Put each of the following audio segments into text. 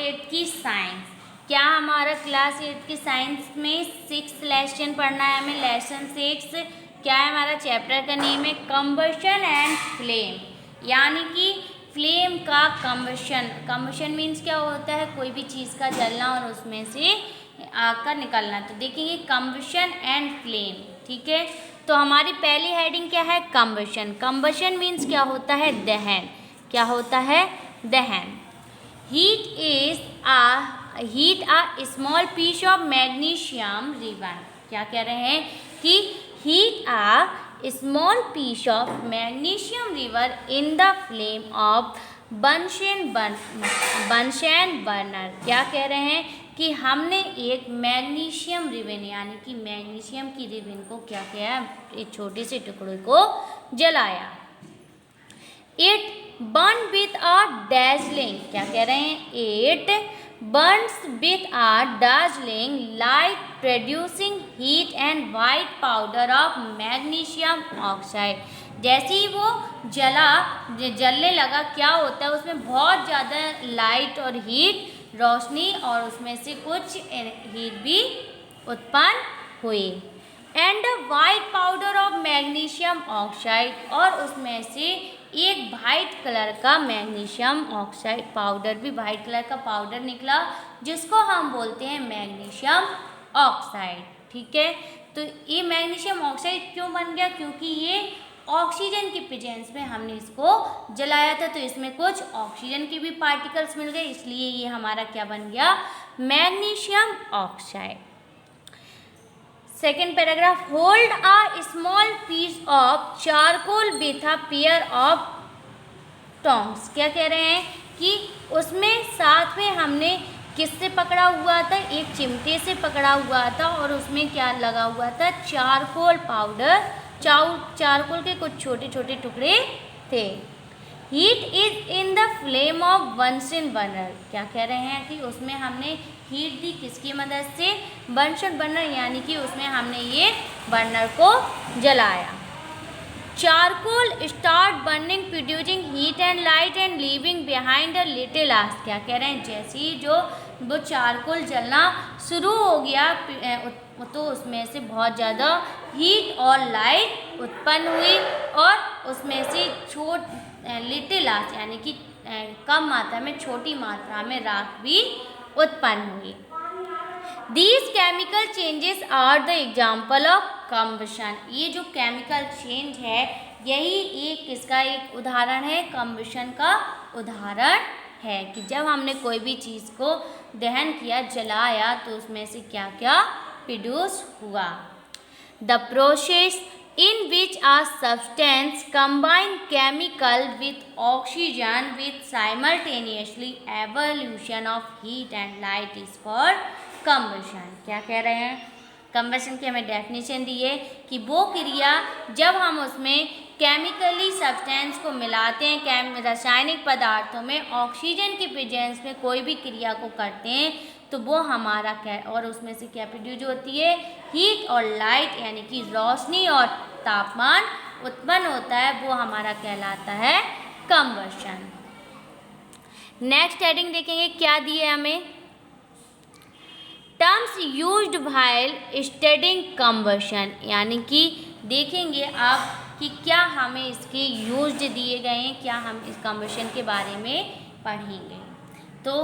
8 की साइंस। क्या हमारा क्लास 8 की साइंस में 6 लेसन पढ़ना है हमें, लेसन 6। क्या है हमारा चैप्टर का नेम है कंबशन एंड फ्लेम, यानी कि फ्लेम का कंबशन। कंबशन मीन्स क्या होता है, कोई भी चीज़ का जलना और उसमें से आग का निकलना। तो देखेंगे कंबशन एंड फ्लेम, ठीक है। तो हमारी पहली हेडिंग क्या है, कंबशन। कंबशन मीन्स क्या होता है, दहन। क्या होता है, दहन। Heat a small piece of magnesium ribbon. क्या कह रहे हैं कि heat a small piece of magnesium river in the flame of Bunsen burner. क्या कह रहे हैं कि हमने एक मैग्नीशियम रिबन यानी कि मैग्नीशियम की रिबन को क्या किया, एक छोटे से टुकड़े को जलाया। It burn with a dazzling, क्या कह रहे हैं, it Burns with a dazzling light producing heat and white powder of magnesium oxide. जैसे ही वो जलने लगा, क्या होता है उसमें बहुत ज़्यादा लाइट और हीट, रोशनी, और उसमें से कुछ हीट भी उत्पन्न हुई। And white powder of magnesium oxide, और उसमें से एक वाइट कलर का मैग्नीशियम ऑक्साइड पाउडर भी, वाइट कलर का पाउडर निकला जिसको हम बोलते हैं मैग्नीशियम ऑक्साइड, ठीक है। तो ये मैग्नीशियम ऑक्साइड क्यों बन गया, क्योंकि ये ऑक्सीजन की प्रेजेंस में हमने इसको जलाया था, तो इसमें कुछ ऑक्सीजन के भी पार्टिकल्स मिल गए, इसलिए ये हमारा क्या बन गया, magnesium oxide. Second paragraph, hold a small piece of charcoal with a pair of tongs. क्या कह रहे हैं कि उसमें साथ में हमने किससे पकड़ा हुआ था, एक चिमटे से पकड़ा हुआ था, और उसमें क्या लगा हुआ था, चारकोल पाउडर, चारकोल के कुछ छोटे छोटे टुकड़े थे। Heat is in the flame of Bunsen burner. क्या कह रहे हैं कि उसमें हमने हीट दी किसकी मदद से, बंसन बर्नर, यानी कि उसमें हमने ये बर्नर को जलाया। Charcoal start burning producing heat and light and leaving behind a little ask. क्या कह रहे हैं, जैसे ही जो वो चारकोल जलना शुरू हो गया तो उसमें से बहुत ज़्यादा हीट और लाइट उत्पन्न हुई, और उसमें से लिटिल आस्क यानी कि कम मात्रा में, छोटी मात्रा में राख भी उत्पन्न हुई। These chemical changes are the example of combustion। ये जो केमिकल चेंज है यही एक किसका एक उदाहरण है, कम्बशन का उदाहरण है, कि जब हमने कोई भी चीज़ को दहन किया, जलाया, तो उसमें से क्या क्या प्रोड्यूस हुआ। The process in which a substance combine chemical with oxygen with simultaneously evolution of heat and light is called combustion। क्या कह रहे हैं, कंबशन की हमें डेफिनेशन दी है कि वो क्रिया जब हम उसमें केमिकली सब्सटेंस को मिलाते हैं, रासायनिक पदार्थों में ऑक्सीजन की प्रेजेंस में कोई भी क्रिया को करते हैं, तो वो हमारा क्या, और उसमें से क्या प्रोड्यूस होती है, हीट और लाइट, यानी कि रोशनी और तापमान उत्पन्न होता है, वो हमारा कहलाता है कंबशन। नेक्स्ट हेडिंग देखेंगे, क्या दिए हमें, terms used while studying combustion, यानी कि देखेंगे आप कि क्या हमें इसके यूज्ड दिए गए हैं, क्या हम इस कंबशन के बारे में पढ़ेंगे। तो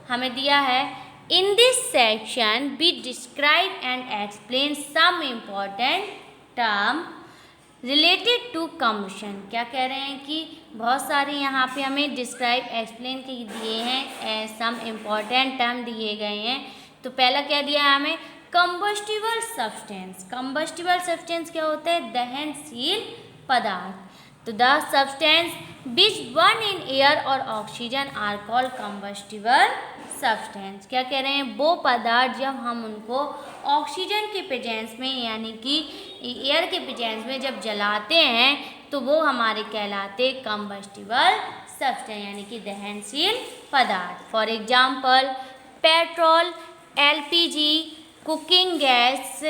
हमें दिया है, in this section we describe and explain some important term related to combustion. क्या कह रहे हैं कि बहुत सारे यहाँ पे हमें डिस्क्राइब एक्सप्लेन के दिए हैं, सम इम्पॉर्टेंट टर्म दिए गए हैं। तो पहला क्या दिया है हमें, कंबस्टिबल सब्सटेंस। कंबस्टिबल सब्सटेंस क्या होता है, दहनशील पदार्थ। तो the substance which burn in air और oxygen are called combustible substance. क्या कह रहे हैं, वो पदार्थ जब हम उनको ऑक्सीजन के प्रेजेंस में, यानी कि एयर के प्रेजेंस में जब जलाते हैं, तो वो हमारे कहलाते कंबस्टिबल सब्सटेंस, यानी कि दहनशील पदार्थ। For example petrol, LPG, cooking gas,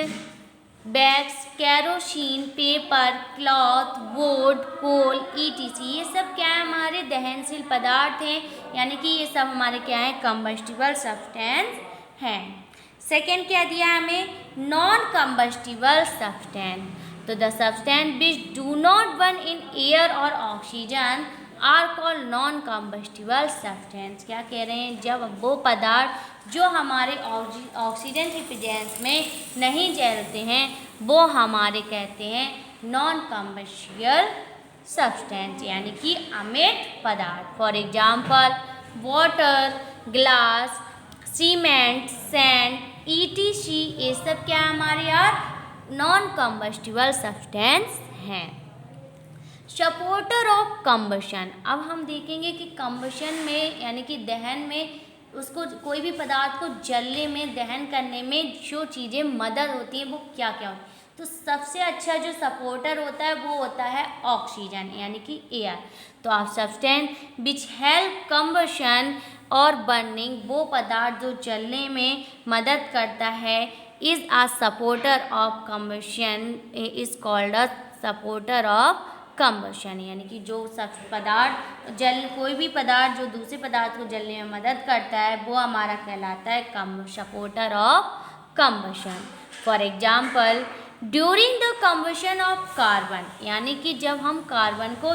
bags, kerosene, paper, cloth, wood, coal, ETC, ये सब क्या है, हमारे दहनशील पदार्थ हैं, यानी कि ये सब हमारे क्या है, कंबस्टिबल सब्सटेंस हैं। सेकेंड क्या दिया हमें, नॉन कंबस्टिबल सब्सटेंस। तो the substance which do not burn in air और oxygen are called non combustible substance. क्या कह रहे हैं, जब वो पदार्थ जो हमारे ऑक्सीजन की प्रेजेंस में नहीं जलते हैं वो हमारे कहते हैं नॉन कंबस्टिबल सब्सटेंस, यानी कि अमृत पदार्थ। For example water, glass, cement, sand, etc, ये सब क्या हमारे यार नॉन कंबस्टिबल सब्सटेंस हैं। सपोर्टर ऑफ कंबशन, अब हम देखेंगे कि कंबशन में यानी कि दहन में उसको कोई भी पदार्थ को जलने में, दहन करने में जो चीज़ें मदद होती हैं वो क्या क्या होती है। तो सबसे अच्छा जो सपोर्टर होता है वो होता है ऑक्सीजन, यानी कि एयर। तो आप सब्सटेंस विच हेल्प कंबशन और बर्निंग, वो पदार्थ जो जलने में मदद करता है, is a supporter of combustion, is called a supporter of combustion, यानी कि जो सब पदार्थ कोई भी पदार्थ जो दूसरे पदार्थ को जलने में मदद करता है वो हमारा कहलाता है supporter of combustion. For example during the combustion of carbon, यानी कि जब हम कार्बन को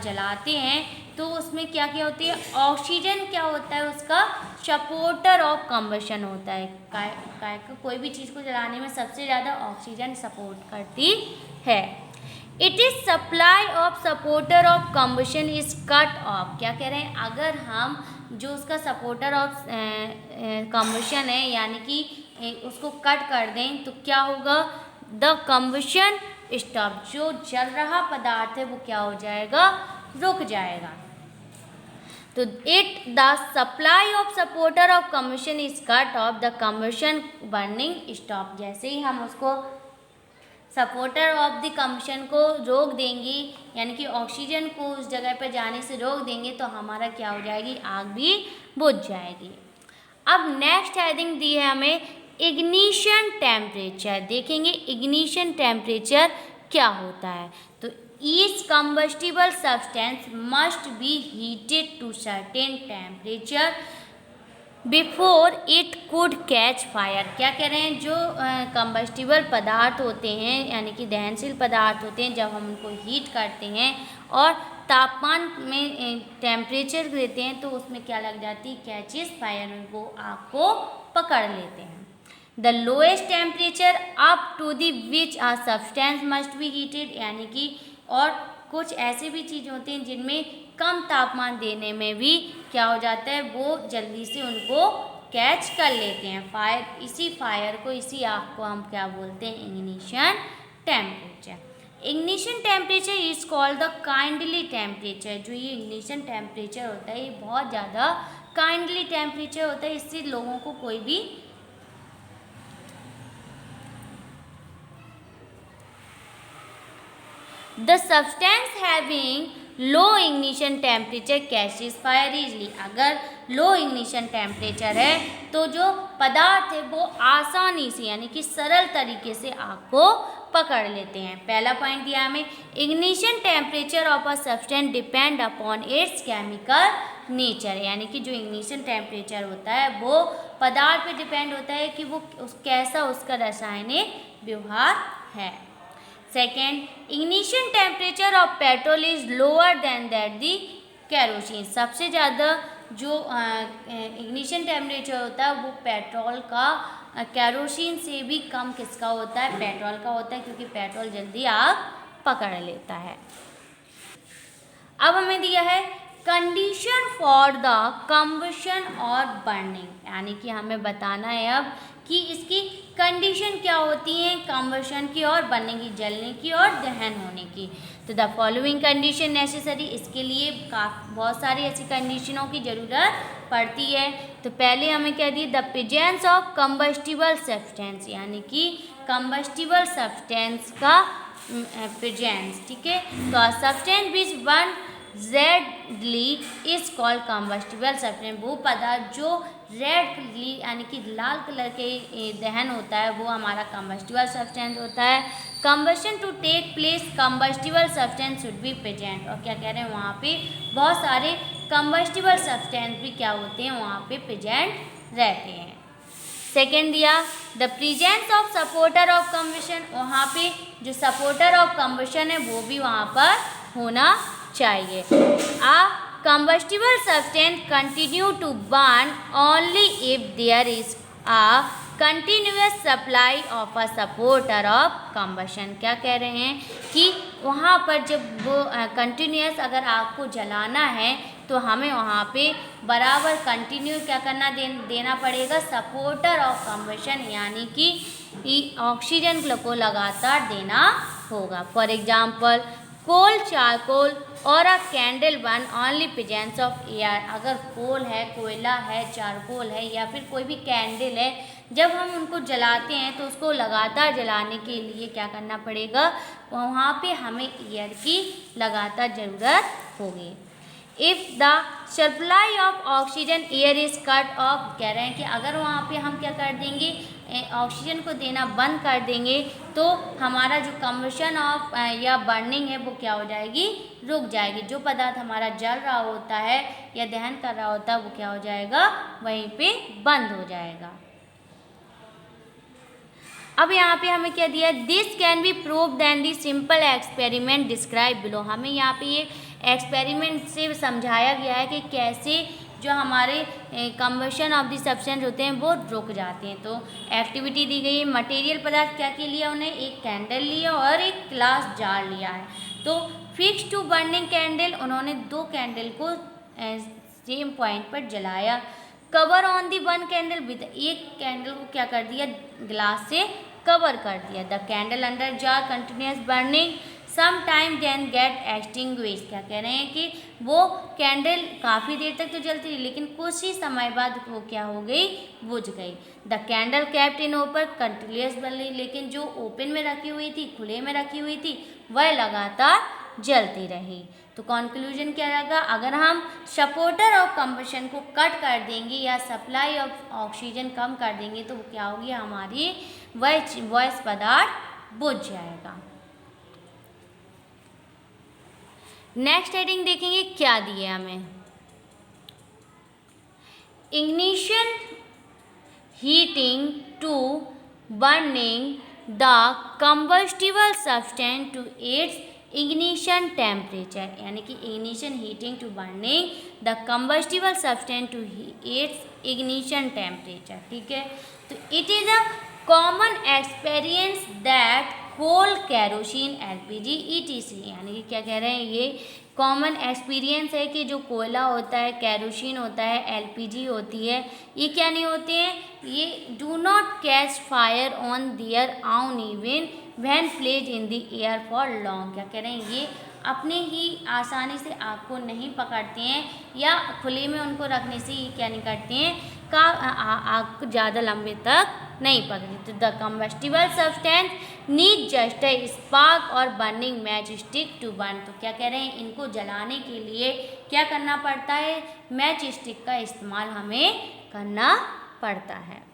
जलाते हैं तो उसमें क्या क्या होती है, ऑक्सीजन क्या होता है, उसका सपोर्टर ऑफ कंबशन होता है। कोई भी चीज़ को जलाने में सबसे ज़्यादा ऑक्सीजन सपोर्ट करती है। It is supply of supporter of combustion is cut off, क्या कह रहे हैं, अगर हम जो उसका सपोर्टर ऑफ कंबशन है यानी कि उसको कट कर दें तो क्या होगा, द कंबशन स्टॉप, जो जल रहा पदार्थ है वो क्या हो जाएगा, रुक जाएगा। तो it the supply of supporter of combustion is cut off, the combustion burning stop, जैसे ही हम उसको सपोर्टर ऑफ द कंबशन को रोक देंगे यानी कि ऑक्सीजन को उस जगह पर जाने से रोक देंगे तो हमारा क्या हो जाएगी, आग भी बुझ जाएगी। अब नेक्स्ट हेडिंग दी है हमें इग्निशन टेम्परेचर। देखेंगे इग्निशन टेम्परेचर क्या होता है। तो each combustible substance must be heated to certain temperature before it could catch fire. क्या कह रहे हैं, जो कंबस्टिबल पदार्थ होते हैं यानी कि दहनशील पदार्थ होते हैं, जब हम उनको हीट करते हैं और तापमान में टेम्परेचर देते हैं तो उसमें क्या लग जाती है, कैचेस फायर, वो आग को पकड़ लेते हैं। The lowest temperature up to the which a substance must be heated, यानी कि और कुछ ऐसे भी चीज़ होते हैं जिनमें कम तापमान देने में भी क्या हो जाता है, वो जल्दी से उनको कैच कर लेते हैं फायर। इसी फायर को, इसी आग को हम क्या बोलते हैं, ignition temperature. Ignition temperature is called the kindly temperature. जो ये इग्निशन टेम्परेचर होता है ये बहुत ज़्यादा काइंडली टेम्परेचर होता है, इससे लोगों को कोई भी the substance having low ignition temperature catches fire easily. अगर लो इग्निशन टेम्परेचर है तो जो पदार्थ है वो आसानी से यानी कि सरल तरीके से आग को पकड़ लेते हैं। पहला पॉइंट दिया हमें, ignition temperature of a substance depend upon its chemical nature, यानी कि जो इग्निशन टेम्परेचर होता है वो पदार्थ पे डिपेंड होता है कि वो कैसा उसका रासायनिक व्यवहार है। Second, ignition temperature of petrol is lower than that the kerosene. सबसे ज़्यादा जो इग्निशन टेम्परेचर होता है वो पेट्रोल का केरोसिन से भी कम किसका होता है, पेट्रोल का होता है, क्योंकि पेट्रोल जल्दी आग पकड़ लेता है। अब हमें दिया है कंडीशन फॉर द कंबशन और बर्निंग, यानी कि हमें बताना है अब कि इसकी कंडीशन क्या होती हैं कंबशन की और बर्निंग की, जलने की और दहन होने की। तो द फॉलोइंग कंडीशन नेसेसरी, इसके लिए बहुत सारी ऐसी कंडीशनों की ज़रूरत पड़ती है। तो पहले हमें क्या दी, the presence of combustible substance, यानी कि कंबस्टिबल सब्सटेंस का प्रेजेंस, ठीक है। तो substance which burn readily is called combustible substance. वो पदार्थ जो रेडली यानी कि लाल कलर के दहन होता है वो हमारा कम्बस्टिबल सब्सटेंस होता है। Combustion to take place combustible substance should be present. और क्या कह रहे हैं, वहाँ पे बहुत सारे कम्बस्टिबल सब्सटेंस भी क्या होते हैं, वहाँ पे प्रेजेंट रहते हैं। सेकेंड दिया the presence of supporter of combustion. वहाँ पे जो सपोर्टर ऑफ कम्बशन है वो भी वहाँ पर होना चाहिए। आ combustible substance continue to burn only if there is a continuous supply of a supporter of combustion। क्या कह रहे हैं कि वहाँ पर जब वो कंटिन्यूस अगर आग को जलाना है तो हमें वहाँ पे बराबर कंटिन्यू क्या करना देना पड़ेगा, सपोर्टर ऑफ कम्बशन यानी कि ऑक्सीजन को लगातार देना होगा। फॉर एग्जाम्पल कोल, चारकोल और अ candle burn only presence of air. अगर कोल है, कोयला है, चारकोल है या फिर कोई भी कैंडल है, जब हम उनको जलाते हैं तो उसको लगातार जलाने के लिए क्या करना पड़ेगा, वहाँ पे हमें एयर की लगातार ज़रूरत होगी। If the supply of oxygen air is cut off. कह रहे हैं कि अगर वहाँ पे हम क्या कर देंगे, ऑक्सीजन को देना बंद कर देंगे तो हमारा जो कम्बशन ऑफ या बर्निंग है वो क्या हो जाएगी, रुक जाएगी। जो पदार्थ हमारा जल रहा होता है या दहन कर रहा होता है वो क्या हो जाएगा, वहीं पे बंद हो जाएगा। अब यहाँ पे हमें क्या दिया, this can be prove than the simple experiment describe below. हमें यहाँ पे ये एक्सपेरिमेंट से समझाया गया है कि कैसे जो हमारे कम्बशन ऑफ द सब्सटेंस होते हैं वो रुक जाते हैं। तो एक्टिविटी दी गई है, मटेरियल पदार्थ क्या के लिया, उन्हें एक कैंडल लिया और एक ग्लास जार लिया है। तो फिक्स टू बर्निंग कैंडल, उन्होंने दो कैंडल को सेम पॉइंट पर जलाया। Cover on the one candle with, एक कैंडल को क्या कर दिया, ग्लास से कवर कर दिया। The candle under jar continues burning some time then get extinguish. क्या कह रहे हैं कि वो कैंडल काफ़ी देर तक तो जलती रही लेकिन कुछ ही समय बाद वो क्या हो गई, बुझ गई। The candle kept in open continuous burning, लेकिन जो ओपन में रखी हुई थी, खुले में रखी हुई थी, वह लगातार जलती रही। तो कंक्लूजन क्या रहेगा, अगर हम सपोर्टर ऑफ कम्बशन को कट कर देंगे या सप्लाई ऑफ ऑक्सीजन कम कर देंगे तो क्या होगी, हमारी वह पदार्थ बुझ जाएगा। नेक्स्ट हेडिंग देखेंगे क्या दिए हमें, ignition heating to burning the combustible substance to its ignition temperature. यानी कि ignition heating to burning the combustible substance to its ignition temperature. ठीक है, तो it is a common experience that coal, kerosene, LPG, ETC. यानी कि क्या कह रहे हैं, ये कॉमन एक्सपीरियंस है कि जो कोयला होता है, कैरोसिन होता है, एलपीजी होती है, ये क्या नहीं होते हैं, ये do not catch fire on their own even when placed in the air for long. क्या कह रहे हैं, ये अपने ही आसानी से आग को नहीं पकड़ते हैं या खुले में उनको रखने से ये क्या नहीं करते हैं, आग को ज़्यादा लंबे तक नहीं पकड़ते। तो the combustible substance need just a spark और burning match stick to burn. तो क्या कह रहे हैं, इनको जलाने के लिए क्या करना पड़ता है, मैच स्टिक का इस्तेमाल हमें करना पड़ता है।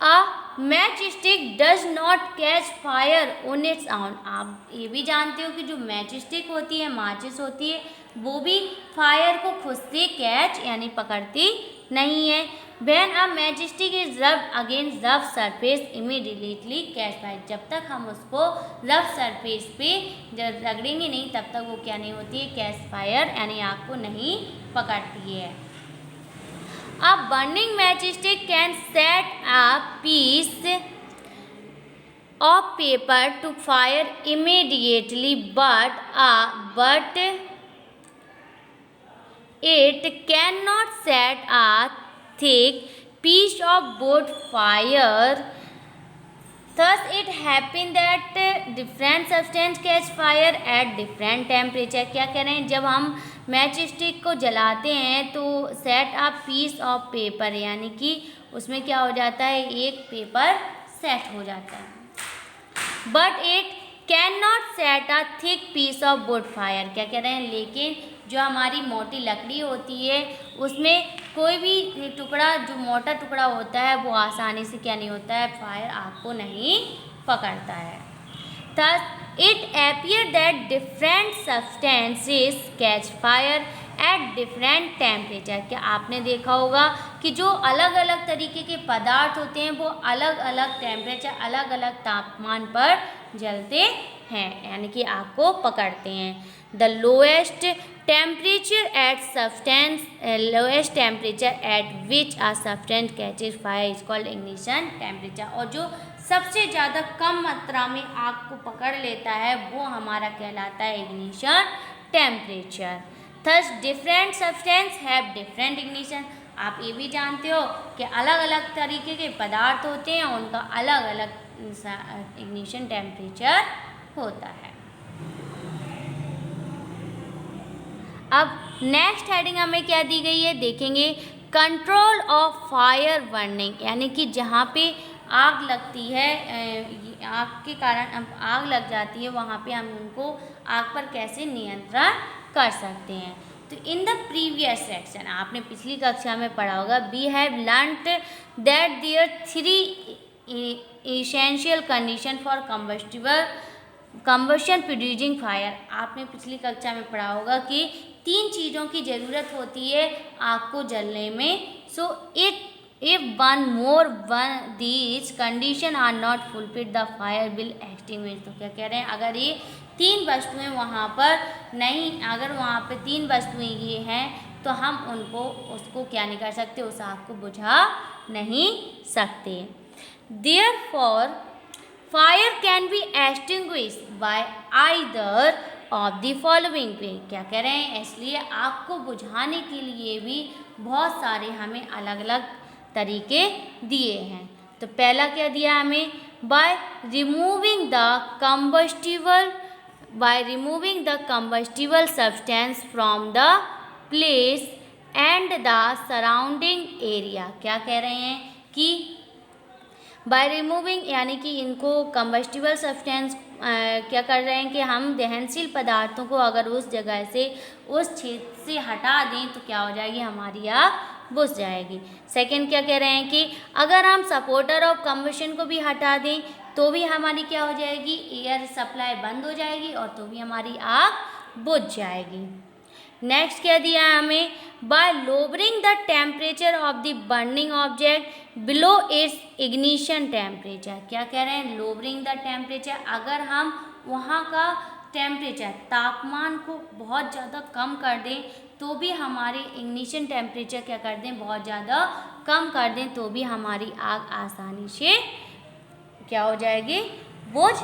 A match stick does not catch fire on its own. आप ये भी जानते हो कि जो मैच स्टिक होती है, माचिस होती है, वो भी फायर को खुद से कैच यानी पकड़ती नहीं है। When a match stick is rubbed against rough surface immediately catch fire. जब तक हम उसको रफ सरफेस पे जब रगड़ेंगे नहीं तब तक वो क्या नहीं होती है, कैच फायर यानी आग को नहीं पकड़ती है। A burning matchstick can set a piece of paper to fire immediately, but it cannot set a thick piece of wood fire. Thus, it happens that different substance catch fire at different temperature. क्या कह रहे हैं, जब हम match stick को जलाते हैं तो set a piece of paper यानी कि उसमें क्या हो जाता है, एक पेपर सेट हो जाता है। But it can not set a thick piece of wood fire. क्या कह रहे हैं, लेकिन जो हमारी मोटी लकड़ी होती है उसमें कोई भी टुकड़ा, जो मोटा टुकड़ा होता है वो आसानी से क्या नहीं होता है, फायर आग को नहीं पकड़ता है। Thus it appears that different substances catch fire at different temperature। क्या आपने देखा होगा कि जो अलग अलग तरीके के पदार्थ होते हैं वो अलग अलग टेम्परेचर, अलग अलग तापमान पर जलते हैं, यानी कि आग को पकड़ते हैं। The lowest temperature at which a substance catches fire is called ignition temperature. और जो सबसे ज़्यादा कम मात्रा में आग को पकड़ लेता है वो हमारा कहलाता है ignition temperature. Thus different substance have different ignition. आप ये भी जानते हो कि अलग अलग तरीके के पदार्थ होते हैं, उनका अलग अलग इग्निशन टेम्परेचर होता है। अब नेक्स्ट हेडिंग हमें क्या दी गई है देखेंगे, कंट्रोल ऑफ फायर बर्निंग, यानी कि जहाँ पे आग लगती है, आग के कारण आग लग जाती है, वहाँ पे हम उनको आग पर कैसे नियंत्रण कर सकते हैं। तो इन द प्रीवियस सेक्शन, आपने पिछली कक्षा में पढ़ा होगा, we have learned that there 3 essential condition for combustion producing fire. आपने पिछली कक्षा में पढ़ा होगा कि 3 चीज़ों की ज़रूरत होती है आग को जलने में। सो if one more these condition are not fulfilled the fire will extinguish। तो क्या कह रहे हैं, अगर ये 3 वस्तुएं वहाँ पर नहीं, अगर वहाँ पे 3 वस्तुएं ये हैं तो हम उसको क्या नहीं कर सकते, उस आग को बुझा नहीं सकते। Therefore fire can be extinguished by either of the following way। क्या कह रहे हैं, इसलिए आग को बुझाने के लिए भी बहुत सारे हमें अलग अलग तरीके दिए हैं। तो पहला क्या दिया हमें, by removing the combustible substance from the place and the surrounding area. क्या कह रहे हैं कि बाय रिमूविंग, यानी कि इनको कंबस्टिबल सब्सटेंस क्या कर रहे हैं कि हम दहनशील पदार्थों को अगर उस जगह से, उस क्षेत्र से हटा दें तो क्या हो जाएगी, हमारी आग बुझ जाएगी। सेकंड क्या कह रहे हैं कि अगर हम सपोर्टर ऑफ कंबशन को भी हटा दें तो भी हमारी क्या हो जाएगी, एयर सप्लाई बंद हो जाएगी और तो भी हमारी आग बुझ जाएगी। नेक्स्ट क्या दिया है हमें, bye lowering the temperature of the burning object below its ignition temperature. क्या कह रहे हैं, लोअरिंग द टेम्परेचर, अगर हम वहाँ का टेम्परेचर, तापमान को बहुत ज़्यादा कम कर दें तो भी हमारे इग्निशन टेम्परेचर क्या कर दें, बहुत ज़्यादा कम कर दें तो भी हमारी आग आसानी से क्या हो जाएगी, बुझ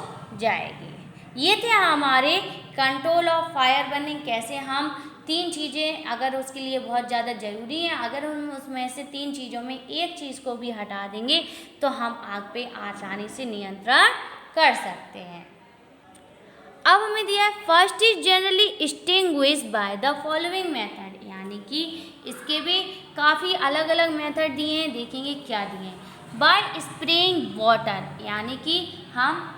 जाएगी। ये थे हमारे कंट्रोल ऑफ फायर बर्निंग। कैसे हम 3 चीज़ें अगर उसके लिए बहुत ज़्यादा ज़रूरी हैं, अगर हम उसमें से 3 चीज़ों में एक चीज़ को भी हटा देंगे तो हम आग पे आसानी से नियंत्रण कर सकते हैं। अब हमें दिया है first is generally extinguished by the following method, यानी कि इसके भी काफ़ी अलग अलग मेथड दिए हैं, देखेंगे क्या दिए हैं। बाय स्प्रेइंग वाटर, यानी कि हम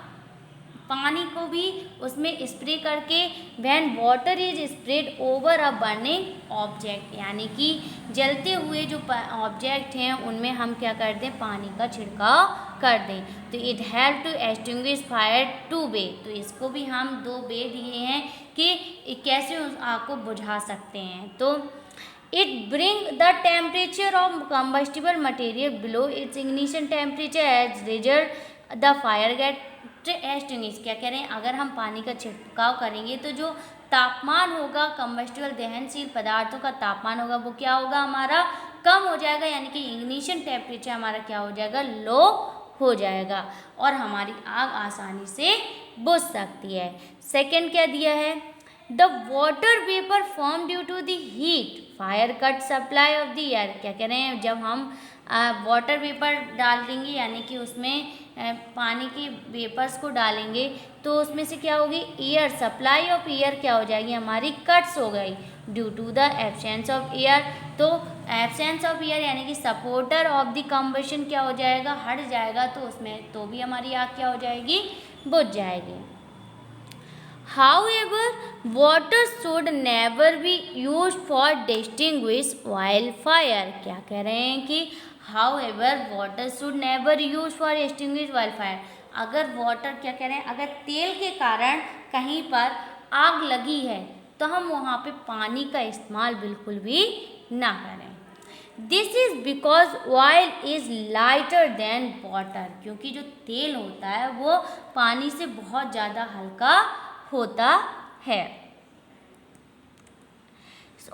पानी को भी उसमें स्प्रे करके, when water is spread over a burning object, यानी कि जलते हुए जो ऑब्जेक्ट हैं उनमें हम क्या कर दें, पानी का छिड़काव कर दें। तो it help to extinguish fire 2 way. तो इसको भी हम 2 वे दिए हैं कि कैसे उस आग को बुझा सकते हैं। तो it bring the temperature of combustible material below its ignition temperature as result the fire get extinguish. क्या कह रहे हैं, अगर हम पानी का छिड़काव करेंगे तो जो तापमान होगा, कंबस्टिबल दहनशील पदार्थों का तापमान होगा वो क्या होगा, हमारा कम हो जाएगा, यानी कि इग्निशन टेम्परेचर हमारा क्या हो जाएगा, लो हो जाएगा और हमारी आग आसानी से बुझ सकती है। सेकंड क्या दिया है, the water vapour form due to the heat fire cut supply of the air. क्या कह रहे हैं, जब हम वाटर वेपर डाल देंगे, यानी कि उसमें पानी के वेपर्स को डालेंगे तो उसमें से क्या होगी, एयर सप्लाई ऑफ एयर क्या हो जाएगी, हमारी कट्स हो गई due to the absence of air. तो एब्सेंस ऑफ एयर यानी कि सपोर्टर ऑफ द कंबशन क्या हो जाएगा, हट जाएगा, तो उसमें तो भी हमारी आग क्या हो जाएगी, बुझ जाएगी। However, water should never be used for extinguish wildfire. क्या कह रहे हैं कि however water should never use for extinguish wildfire. अगर वाटर क्या कह रहे हैं, अगर तेल के कारण कहीं पर आग लगी है तो हम वहाँ पे पानी का इस्तेमाल बिल्कुल भी ना करें. This is because oil is lighter than water. क्योंकि जो तेल होता है वो पानी से बहुत ज़्यादा हल्का होता है.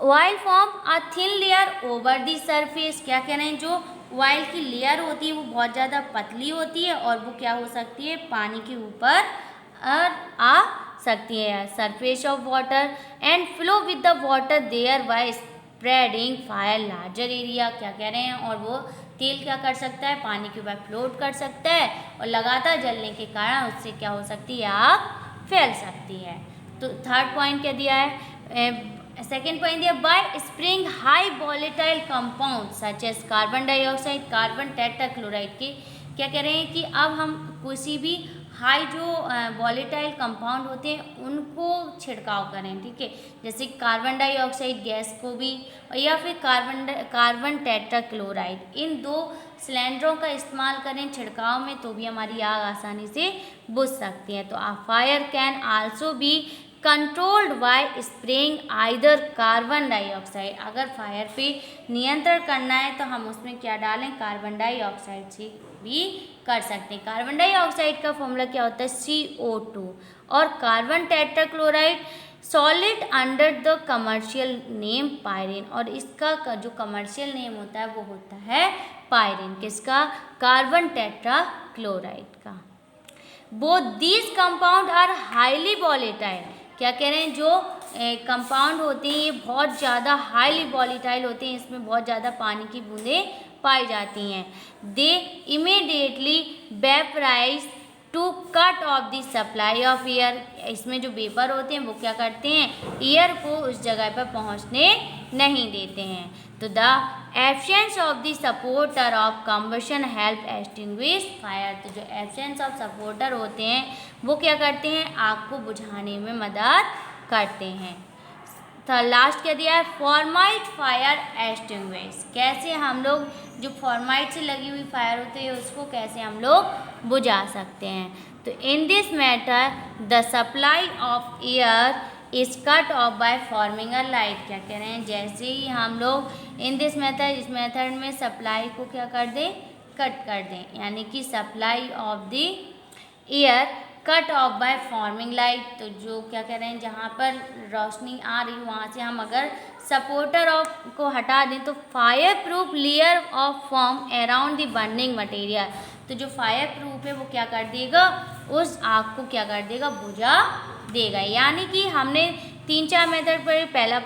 Oil form a thin layer over the surface. क्या कह रहे हैं, जो ऑयल की लेयर होती है वो बहुत ज़्यादा पतली होती है और वो क्या हो सकती है, पानी के ऊपर आ सकती है. Surface of water and flow with the water thereby spreading fire larger area. क्या कह रहे हैं, और वो तेल क्या कर सकता है, पानी के ऊपर फ्लोट कर सकता है और लगातार जलने के कारण उससे क्या हो सकती है, आग फैल सकती है. तो थर्ड पॉइंट क्या दिया है, सेकेंड पॉइंट दिया by spring high volatile compound such as carbon dioxide, carbon tetrachloride के क्या कह रहे हैं कि अब हम किसी भी हाई जो वॉलेटाइल कंपाउंड होते हैं उनको छिड़काव करें. ठीक है, जैसे कार्बन डाइऑक्साइड गैस को भी या फिर कार्बन टेट्राक्लोराइड, इन दो सिलेंडरों का इस्तेमाल करें छिड़काव में तो भी हमारी आग आसानी से बुझ सकती है. तो a fire can also be controlled by spraying either carbon dioxide. अगर फायर पे नियंत्रण करना है तो हम उसमें क्या डालें, कार्बन डाइऑक्साइड से भी कर सकते हैं. कार्बन डाइऑक्साइड का फॉर्मूला क्या होता है, CO2. और carbon tetrachloride solid under the commercial name pyrene. और इसका जो कमर्शियल नेम होता है वो होता है पायरिन. किसका, कार्बन टेट्राक्लोराइड का. Both these compound are highly volatile. क्या कह रहे हैं, जो कंपाउंड होते हैं ये बहुत ज़्यादा हाईली वॉलेटाइल होते हैं, इसमें बहुत ज़्यादा पानी की बूंदें पाई जाती हैं. They immediately vaporise to cut off the supply of air. इसमें जो वेपर होते हैं वो क्या करते हैं, एयर को उस जगह पर पहुंचने नहीं देते हैं. तो the absence of the supporter of combustion help extinguish fire. तो जो एब्सेंस ऑफ सपोर्टर होते हैं वो क्या करते हैं, आग को बुझाने में मदद करते हैं. तो लास्ट क्या दिया है, फॉर्माइट फायर एक्सटिंग्विश. कैसे हम लोग जो फॉर्माइट से लगी हुई फायर होती है उसको कैसे हम लोग बुझा सकते हैं. तो in this matter the supply of air is cut off by forming a light. क्या कह रहे हैं, जैसे ही हम लोग इन दिस मेथड, इस मेथड में सप्लाई को क्या कर दें, कट कर दें. यानी कि supply of the air cut off by forming light. तो जो क्या कह रहे हैं, जहाँ पर रोशनी आ रही वहाँ से हम अगर सपोर्टर ऑफ को हटा दें तो fire proof layer of form around the burning material. तो जो फायर प्रूफ है वो क्या कर देगा, उस आग को क्या कर देगा, बुझा देगा. यानी कि हमने 3-4 मेथड पर, पहला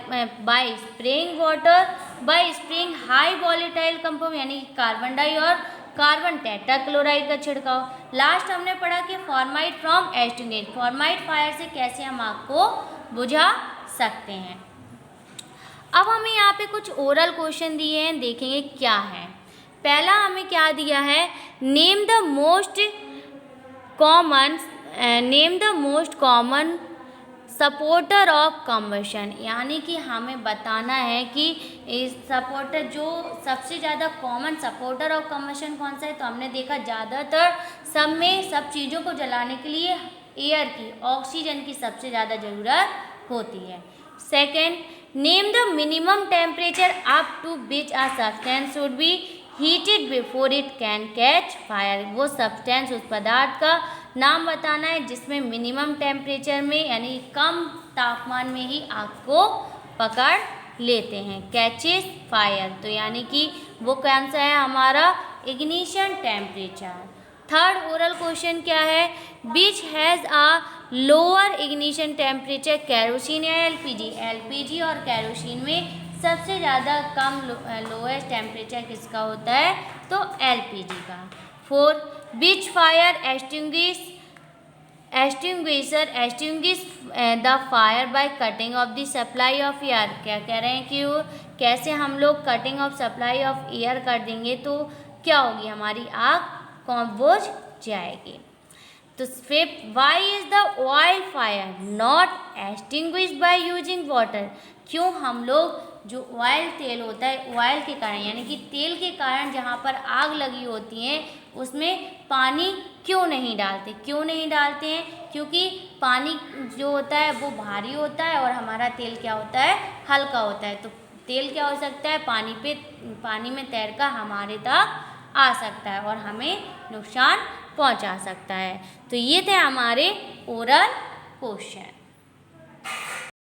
bye spraying water, bye spraying high volatile compound यानी कार्बन डाई और कार्बन टेट्राक्लोराइड का छिड़काव. लास्ट हमने पढ़ा कि फॉर्माइट फ्रॉम एक्सटिंग्विश, फॉर्माइट फायर से कैसे हम आग को बुझा सकते हैं. अब हमें यहाँ पे कुछ ओरल क्वेश्चन दिए हैं, देखेंगे क्या है. पहला हमें क्या दिया है, name the most common supporter of combustion. यानी कि हमें बताना है कि इस सपोर्टर, जो सबसे ज़्यादा कॉमन सपोर्टर ऑफ कम्बशन कौन सा है. तो हमने देखा ज़्यादातर सब में सब चीज़ों को जलाने के लिए एयर की, ऑक्सीजन की सबसे ज़्यादा ज़रूरत होती है. Second, name the minimum temperature up to which a substance should be heated before it can catch fire. वो सब्सटेंस, उस पदार्थ का नाम बताना है जिसमें मिनिमम टेम्परेचर में यानी कम तापमान में ही आग को पकड़ लेते हैं, कैचेस फायर. तो यानी कि वो कौन सा है हमारा, ignition temperature. Third oral question क्या है, which has a lower ignition temperature, kerosene या एलपीजी. एलपीजी और कैरोसिन में सबसे ज़्यादा कम लोएस्ट टेम्परेचर किसका होता है, तो एलपीजी का. Fourth, which fire extinguish the fire by cutting of the supply of air. क्या कह रहे हैं कि वो कैसे हम लोग cutting of supply of air कर देंगे तो क्या होगी, हमारी आग कौन बुझ जाएगी. तो fifth, why is the oil fire not extinguished by using water, क्यों हम लोग जो ऑयल तेल होता है, ऑयल के कारण यानी कि तेल के कारण जहाँ पर आग लगी होती है उसमें पानी क्यों नहीं डालते, क्यों नहीं डालते हैं? क्योंकि पानी जो होता है वो भारी होता है और हमारा तेल क्या होता है, हल्का होता है। तो तेल क्या हो सकता है, पानी में तैरकर हमारे तक आ सकता है और हमें नुकसान पहुंचा सकता है। तो ये थे हमारे ओरल क्वेश्चन।